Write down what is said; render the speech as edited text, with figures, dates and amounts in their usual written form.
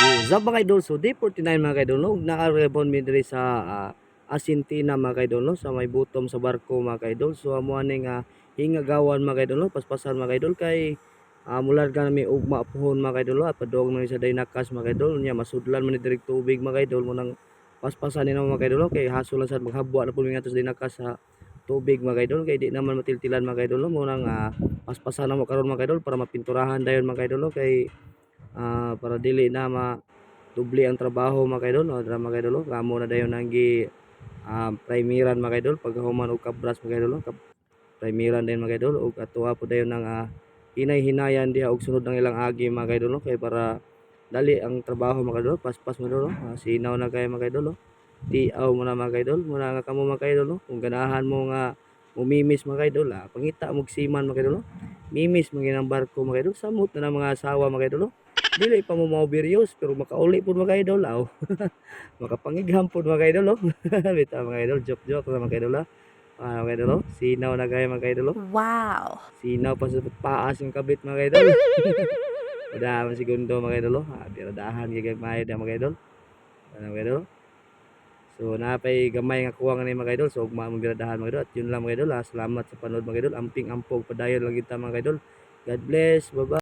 What's up mga idol? So day 49 mga idol, no? Naka-rebon mi diri sa Asintina mga idol, no? Sa may butom sa barko mga idol. So amo ani nga hingagawan mga idol, no? Paspasan mga idol kay mular ka nami ugma puhon mga idol, no? At padong man sa Daynakas mga idol nya masudlan man ni diri tubig mga idol mo nang paspasan ni mga idol, no? Kay haso lang sad maghabwa na pud mi ngadto sa Daynakas sa tubig mga idol kay di naman matiltilan mga idol, no? Mo nang paspasan na mo karon mga idol para mapinturahan dayon mga idol, no? Kay para dili na doble ang trabaho mga kaidol, o dra mga kaidol, kamo na dayon nanggi primiran mga kaidol paghuman og kabras mga kaidol, primiran din mga kaidol ug atuwa po dayon ng hinay-hinayan diha og sunod ng ilang agi mga kaidol, kay para dali ang trabaho mga kaidol, paspas mo dolo, sinaw na kay mga kaidol, tiaw mo na mga kaidol, muna nga kamo mga kaidol, kung ganahan mo nga mumimis mga kaidol, pangita mo siman mga kaidol, mimis mga barko mga kaidol, samot na ng mga asawa mga kaidol, dili pa mo mauberios pero makauli pud mga idol aw. Makapangigham pud mga idol oh. Bitaw mga idol, joke na mga idol. Mga idol, sinaw na gaya mga idol. Wow! Sinaw pa sa paas yung kabit mga idol. Padaman segundo mga idol. Biradahan gigag mayad mga idol. Mga idol. So napay gamay nga kuwang ni mga idol. So ugma mo biradahan mga idol. At yun lang mga idol. Salamat sa panood mga idol. Amping ampog padayon lang kita mga idol. God bless. Bye-bye.